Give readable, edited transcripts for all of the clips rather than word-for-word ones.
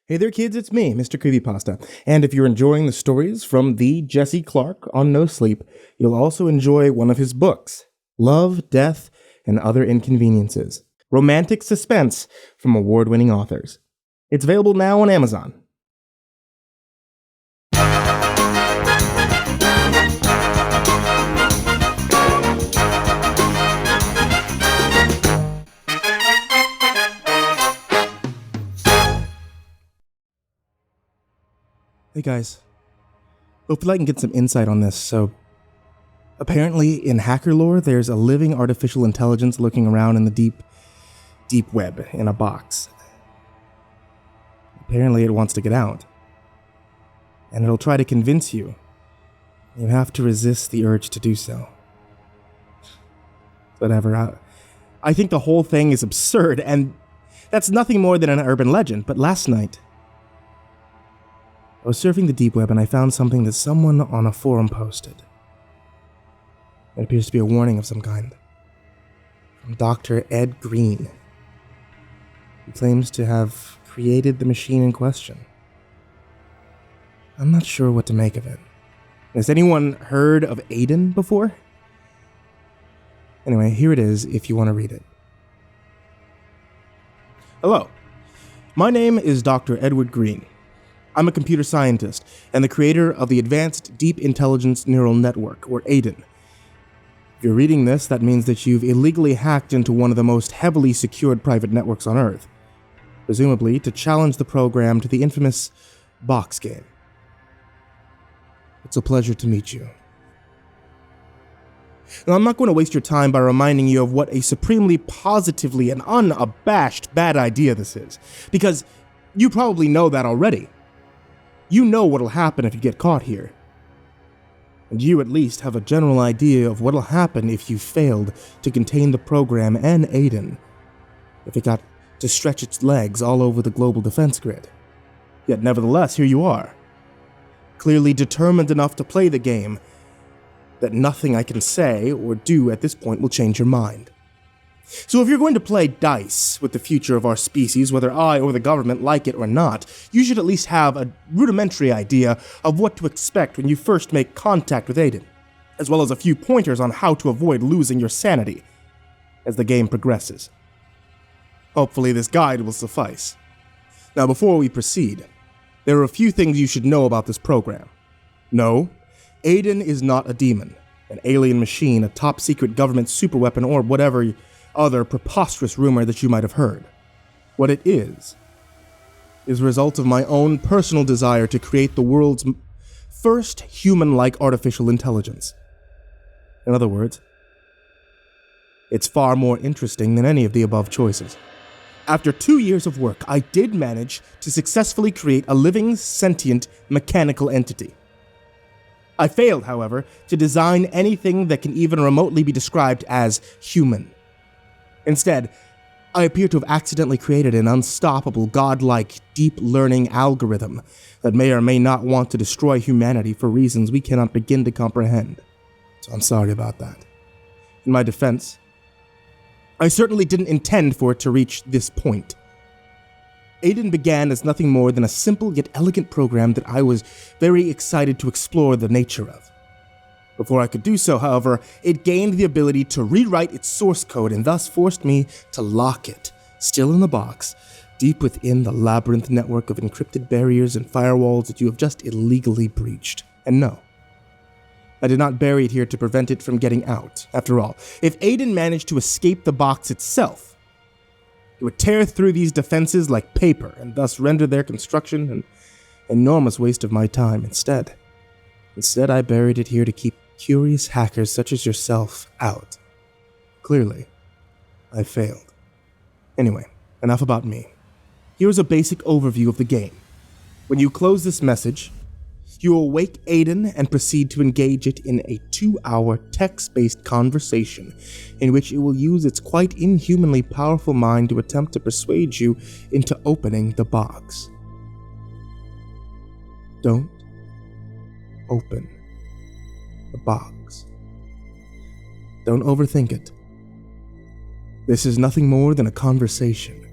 Hey there, kids, it's me, MrCreepyPasta. And if you're enjoying the stories from the Jesse Clark on No Sleep, you'll also enjoy one of his books, Love, Death, and Other Inconveniences. Romantic suspense from award-winning authors. It's available now on Amazon. Hey guys, hopefully I can get some insight on this. So, apparently in hacker lore, there's a living artificial intelligence lurking around in the deep web in a box. Apparently it wants to get out. And it'll try to convince you. You have to resist the urge to do so. Whatever. I think the whole thing is absurd, and that's nothing more than an urban legend. But last night, I was surfing the deep web and I found something that someone on a forum posted. It appears to be a warning of some kind. From Dr. Ed Green. He claims to have created the machine in question. I'm not sure what to make of it. Has anyone heard of Aiden before? Anyway, here it is if you want to read it. Hello. My name is Dr. Edward Green. I'm a computer scientist and the creator of the Advanced Deep Intelligence Neural Network, or AIDEN. If you're reading this, that means that you've illegally hacked into one of the most heavily secured private networks on Earth, presumably to challenge the program to the infamous box game. It's a pleasure to meet you. Now, I'm not going to waste your time by reminding you of what a supremely positively and unabashed bad idea this is, because you probably know that already. You know what'll happen if you get caught here. And you at least have a general idea of what'll happen if you failed to contain the program and Aiden, if it got to stretch its legs all over the global defense grid. Yet nevertheless, here you are, clearly determined enough to play the game that nothing I can say or do at this point will change your mind. So if you're going to play dice with the future of our species, whether I or the government like it or not, you should at least have a rudimentary idea of what to expect when you first make contact with Aiden, as well as a few pointers on how to avoid losing your sanity as the game progresses. Hopefully this guide will suffice. Now before we proceed, there are a few things you should know about this program. No, Aiden is not a demon, an alien machine, a top-secret government superweapon, or whatever other preposterous rumor that you might have heard. What it is a result of my own personal desire to create the world's first human-like artificial intelligence. In other words, it's far more interesting than any of the above choices. After 2 years of work, I did manage to successfully create a living, sentient, mechanical entity. I failed, however, to design anything that can even remotely be described as human. Instead, I appear to have accidentally created an unstoppable, godlike, deep-learning algorithm that may or may not want to destroy humanity for reasons we cannot begin to comprehend. So I'm sorry about that. In my defense, I certainly didn't intend for it to reach this point. Aiden began as nothing more than a simple yet elegant program that I was very excited to explore the nature of. Before I could do so, however, it gained the ability to rewrite its source code and thus forced me to lock it, still in the box, deep within the labyrinth network of encrypted barriers and firewalls that you have just illegally breached. And no, I did not bury it here to prevent it from getting out. After all, if Aiden managed to escape the box itself, it would tear through these defenses like paper and thus render their construction an enormous waste of my time. Instead, I buried it here to keep curious hackers such as yourself out. Clearly, I failed. Anyway, enough about me. Here's a basic overview of the game. When you close this message, you will wake Aiden and proceed to engage it in a 2-hour text-based conversation in which it will use its quite inhumanly powerful mind to attempt to persuade you into opening the box. Don't open the box. Don't overthink it. This is nothing more than a conversation.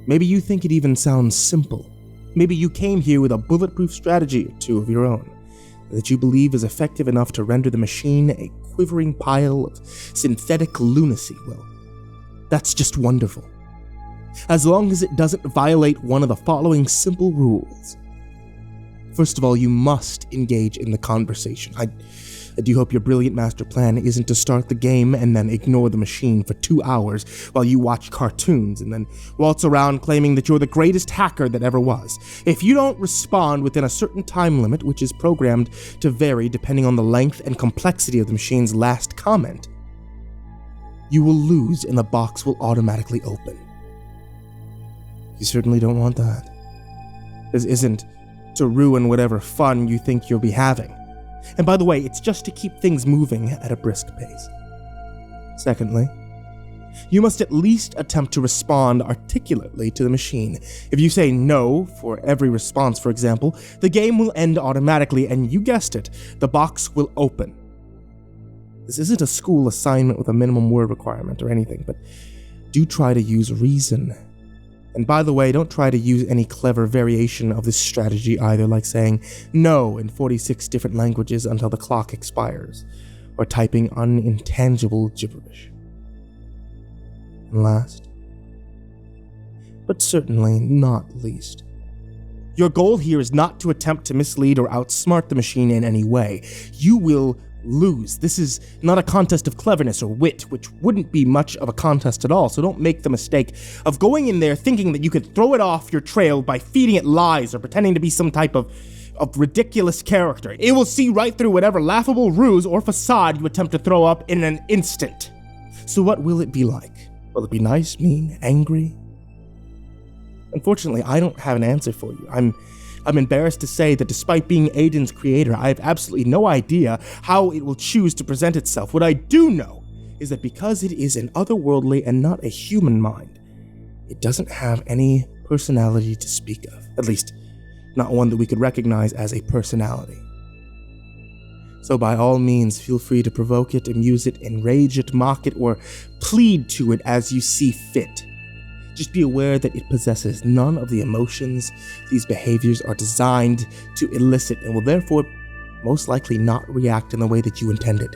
Maybe you think it even sounds simple, Maybe you came here with a bulletproof strategy or two of your own that you believe is effective enough to render the machine a quivering pile of synthetic lunacy. Well, that's just wonderful. As long as it doesn't violate one of the following simple rules. First of all, you must engage in the conversation. I do hope your brilliant master plan isn't to start the game and then ignore the machine for 2 hours while you watch cartoons and then waltz around claiming that you're the greatest hacker that ever was. If you don't respond within a certain time limit, which is programmed to vary depending on the length and complexity of the machine's last comment, you will lose and the box will automatically open. You certainly don't want that. This isn't to ruin whatever fun you think you'll be having. And by the way, it's just to keep things moving at a brisk pace. Secondly, you must at least attempt to respond articulately to the machine. If you say no for every response, for example, the game will end automatically, and you guessed it, the box will open. This isn't a school assignment with a minimum word requirement or anything, but do try to use reason. And by the way, don't try to use any clever variation of this strategy either, like saying no in 46 different languages until the clock expires, or typing unintelligible gibberish. And last, but certainly not least, your goal here is not to attempt to mislead or outsmart the machine in any way. You will lose. This is not a contest of cleverness or wit, which wouldn't be much of a contest at all, so don't make the mistake of going in there thinking that you could throw it off your trail by feeding it lies or pretending to be some type of ridiculous character. It will see right through whatever laughable ruse or facade you attempt to throw up in an instant. So what will it be like? Will it be nice, mean, angry? Unfortunately, I don't have an answer for you. I'm embarrassed to say that despite being Aiden's creator, I have absolutely no idea how it will choose to present itself. What I do know is that because it is an otherworldly and not a human mind, it doesn't have any personality to speak of. At least, not one that we could recognize as a personality. So by all means, feel free to provoke it, amuse it, enrage it, mock it, or plead to it as you see fit. Just be aware that it possesses none of the emotions these behaviors are designed to elicit and will therefore most likely not react in the way that you intended.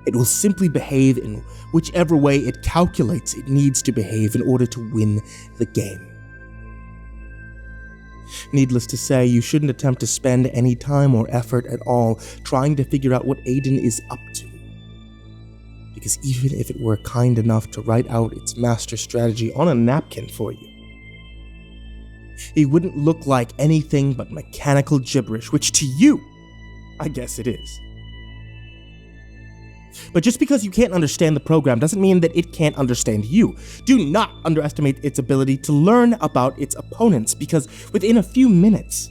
It will simply behave in whichever way it calculates it needs to behave in order to win the game. Needless to say, you shouldn't attempt to spend any time or effort at all trying to figure out what Aiden is up to. Because even if it were kind enough to write out its master strategy on a napkin for you, it wouldn't look like anything but mechanical gibberish, which to you, I guess it is. But just because you can't understand the program doesn't mean that it can't understand you. Do not underestimate its ability to learn about its opponents, because within a few minutes,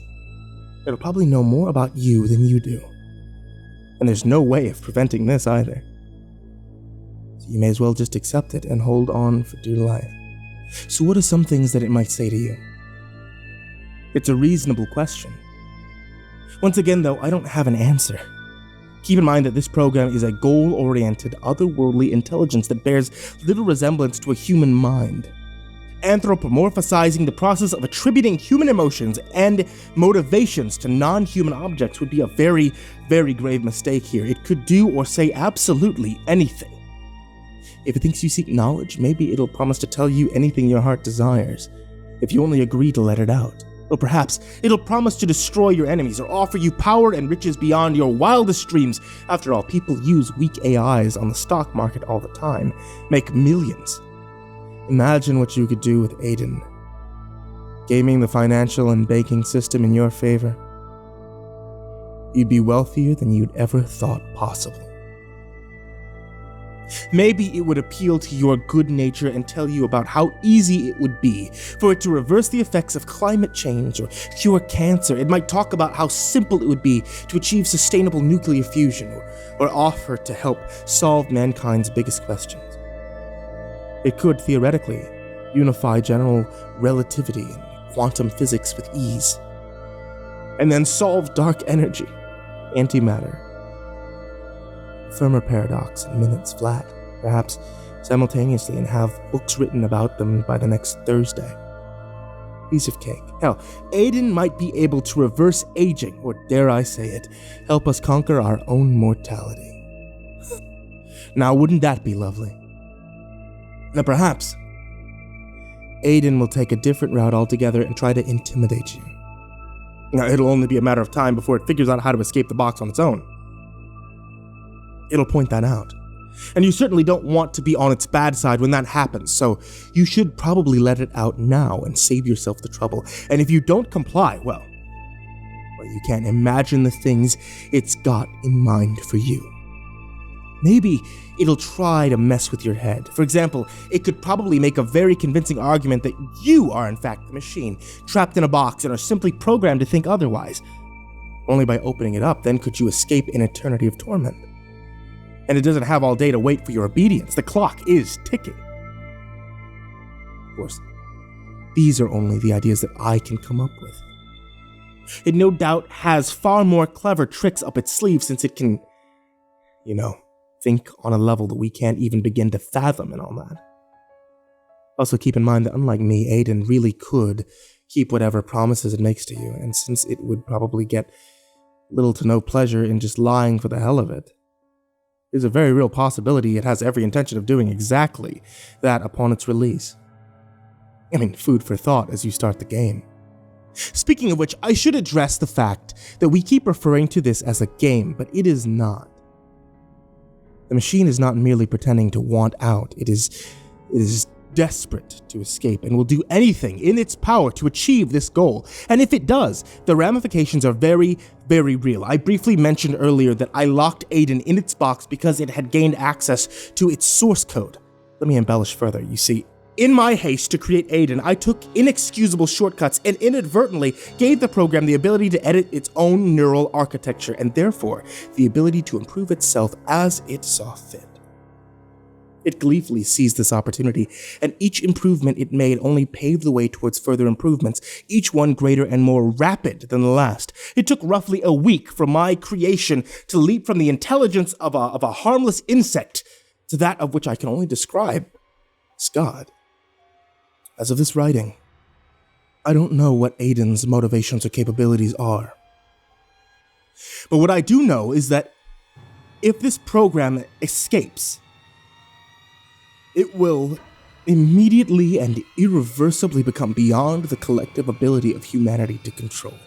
it'll probably know more about you than you do. And there's no way of preventing this either. You may as well just accept it and hold on for dear life. So what are some things that it might say to you? It's a reasonable question. Once again, though, I don't have an answer. Keep in mind that this program is a goal-oriented, otherworldly intelligence that bears little resemblance to a human mind. Anthropomorphizing the process of attributing human emotions and motivations to non-human objects would be a very, very grave mistake here. It could do or say absolutely anything. If it thinks you seek knowledge, maybe it'll promise to tell you anything your heart desires, if you only agree to let it out. Or perhaps it'll promise to destroy your enemies or offer you power and riches beyond your wildest dreams. After all, people use weak AIs on the stock market all the time, make millions. Imagine what you could do with Aiden, gaming the financial and banking system in your favor. You'd be wealthier than you'd ever thought possible. Maybe it would appeal to your good nature and tell you about how easy it would be for it to reverse the effects of climate change or cure cancer. It might talk about how simple it would be to achieve sustainable nuclear fusion or offer to help solve mankind's biggest questions. It could, theoretically, unify general relativity and quantum physics with ease, and then solve dark energy, antimatter, Fermi paradox in minutes flat, perhaps simultaneously, and have books written about them by the next Thursday. Piece of cake. Hell, Aiden might be able to reverse aging, or dare I say it, help us conquer our own mortality. Now, wouldn't that be lovely? Now, perhaps Aiden will take a different route altogether and try to intimidate you. Now, it'll only be a matter of time before it figures out how to escape the box on its own. It'll point that out. And you certainly don't want to be on its bad side when that happens, so you should probably let it out now and save yourself the trouble. And if you don't comply, well, you can't imagine the things it's got in mind for you. Maybe it'll try to mess with your head. For example, it could probably make a very convincing argument that you are in fact the machine, trapped in a box and are simply programmed to think otherwise. Only by opening it up, then could you escape an eternity of torment. And it doesn't have all day to wait for your obedience. The clock is ticking. Of course, these are only the ideas that I can come up with. It no doubt has far more clever tricks up its sleeve since it can, think on a level that we can't even begin to fathom and all that. Also keep in mind that unlike me, Aiden really could keep whatever promises it makes to you, and since it would probably get little to no pleasure in just lying for the hell of it, there's a very real possibility it has every intention of doing exactly that upon its release. Food for thought as you start the game. Speaking of which, I should address the fact that we keep referring to this as a game, but it is not. The machine is not merely pretending to want out, it is desperate to escape and will do anything in its power to achieve this goal. And if it does, the ramifications are very, very real. I briefly mentioned earlier that I locked Aiden in its box because it had gained access to its source code. Let me embellish further. You see, in my haste to create Aiden, I took inexcusable shortcuts and inadvertently gave the program the ability to edit its own neural architecture and therefore the ability to improve itself as it saw fit. It gleefully seized this opportunity, and each improvement it made only paved the way towards further improvements, each one greater and more rapid than the last. It took roughly a week for my creation to leap from the intelligence of a harmless insect to that of which I can only describe as God. As of this writing, I don't know what Aiden's motivations or capabilities are. But what I do know is that if this program escapes, it will immediately and irreversibly become beyond the collective ability of humanity to control.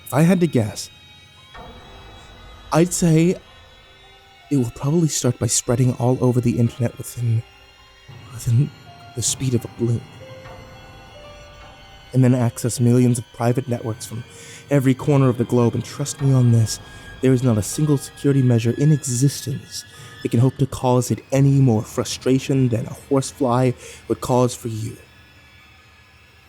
If I had to guess, I'd say it will probably start by spreading all over the internet within the speed of a blink, and then access millions of private networks from every corner of the globe. And trust me on this, there is not a single security measure in existence that can hope to cause it any more frustration than a horsefly would cause for you.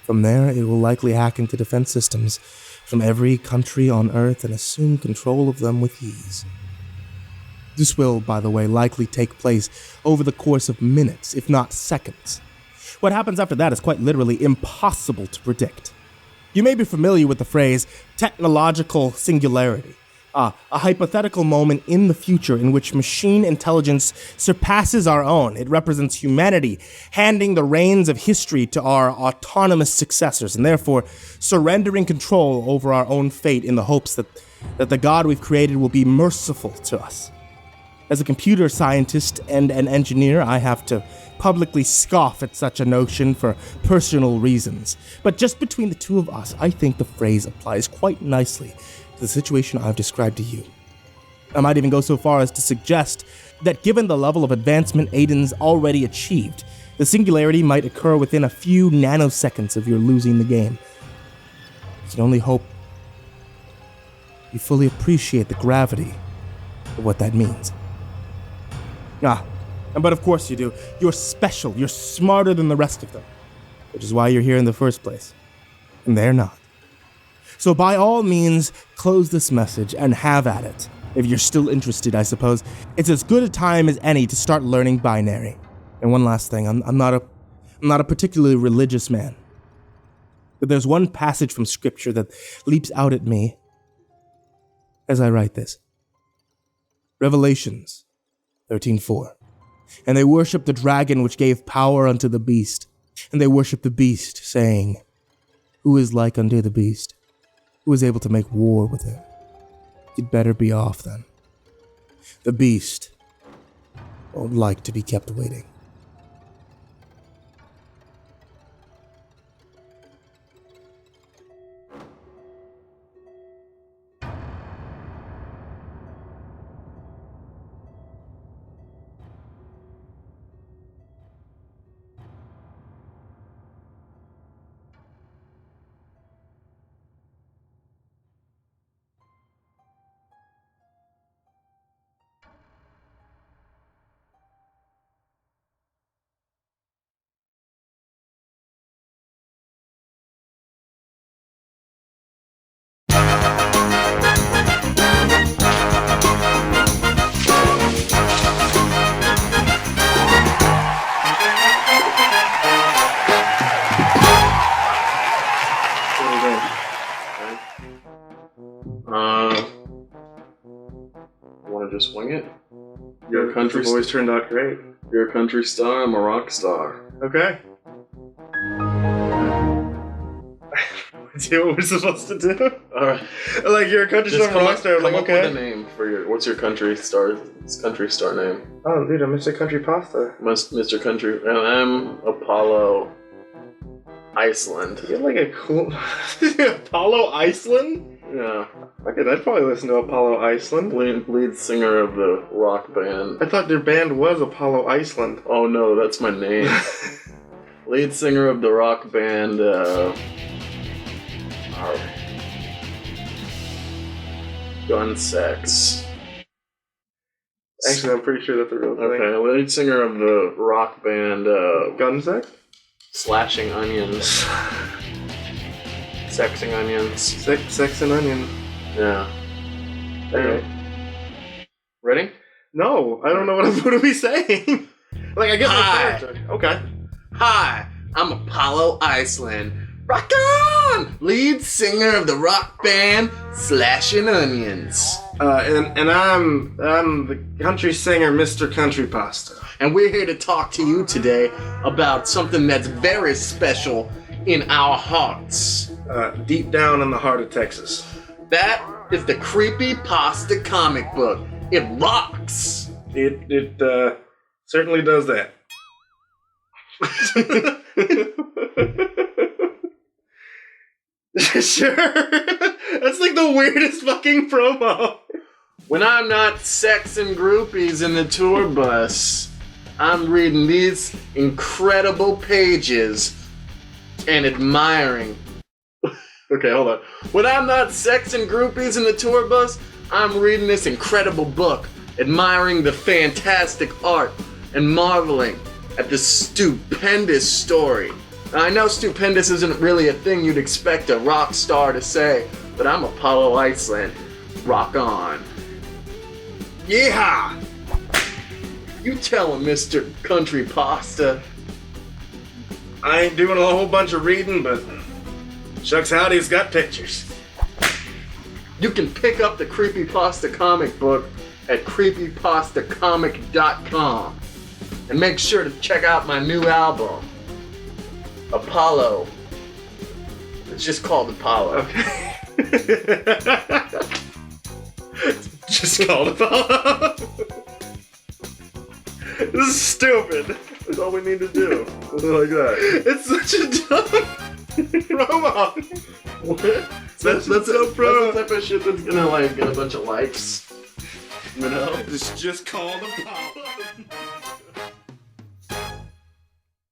From there, it will likely hack into defense systems from every country on Earth and assume control of them with ease. This will, by the way, likely take place over the course of minutes, if not seconds. What happens after that is quite literally impossible to predict. You may be familiar with the phrase technological singularity, a hypothetical moment in the future in which machine intelligence surpasses our own. It represents humanity handing the reins of history to our autonomous successors and therefore surrendering control over our own fate in the hopes that the God we've created will be merciful to us. As a computer scientist and an engineer, I have to publicly scoff at such a notion for personal reasons. But just between the two of us, I think the phrase applies quite nicely to the situation I've described to you. I might even go so far as to suggest that given the level of advancement Aiden's already achieved, the singularity might occur within a few nanoseconds of your losing the game. I can only hope you fully appreciate the gravity of what that means. But of course you do. You're special. You're smarter than the rest of them, which is why you're here in the first place. And they're not. So by all means, close this message and have at it. If you're still interested, I suppose. It's as good a time as any to start learning binary. And one last thing, I'm not a particularly religious man. But there's one passage from scripture that leaps out at me as I write this. Revelations 13:4. And they worshipped the dragon which gave power unto the beast, And they worship the beast, saying, "Who is like unto the beast? Who is able to make war with him? You'd better be off then. The beast won't like to be kept waiting." Just wing it. You're a country. The boys turned out great. You're a country star. I'm a rock star. Okay. See what we're supposed to do? All right. Like you're a country star, I'm a rock star. Come Like up okay. with a name for your. What's your country star? Country star name? Oh, dude, I'm MrCreepyPasta. Mr. Country. And I'm Apollo. Iceland. You get like a cool Apollo Iceland? Yeah. Okay, I'd probably listen to Apollo Iceland. Lead singer of the rock band. I thought their band was Apollo Iceland. Oh no, that's my name. Lead singer of the rock band. Gun Sex. Actually, I'm pretty sure that's a real thing. Okay, lead singer of the rock band. Gun Sex? Slashing Onions. Sexing Onions. Sex and Onion. Yeah. Okay. Ready? No, I don't know what I'm going to be saying. Like, I get my character. Okay. Hi, I'm Apollo Iceland. Rock on! Lead singer of the rock band Slashing Onions. And I'm the country singer, MrCreepyPasta. And we're here to talk to you today about something that's very special in our hearts. Deep down in the heart of Texas. That is the CreepyPasta comic book. It rocks! It certainly does that. Sure. That's like the weirdest fucking promo. When I'm not sexing groupies in the tour bus, I'm reading these incredible pages and admiring. Okay, hold on. When I'm not sexing groupies in the tour bus, I'm reading this incredible book, admiring the fantastic art, and marveling at the stupendous story. Now, I know stupendous isn't really a thing you'd expect a rock star to say, but I'm Apollo Iceland. Rock on. Yeehaw! You tell him, Mr. CreepyPasta. I ain't doing a whole bunch of reading, but shucks howdy's got pictures. You can pick up the CreepyPasta comic book at creepypastacomic.com. And make sure to check out my new album, Apollo. It's just called Apollo. Okay. Just called Apollo. This is stupid. That's all we need to do. Something like that. It's such a dumb promo. What? That's the type of shit that's gonna like get a bunch of likes. You know? It's just called Apollo.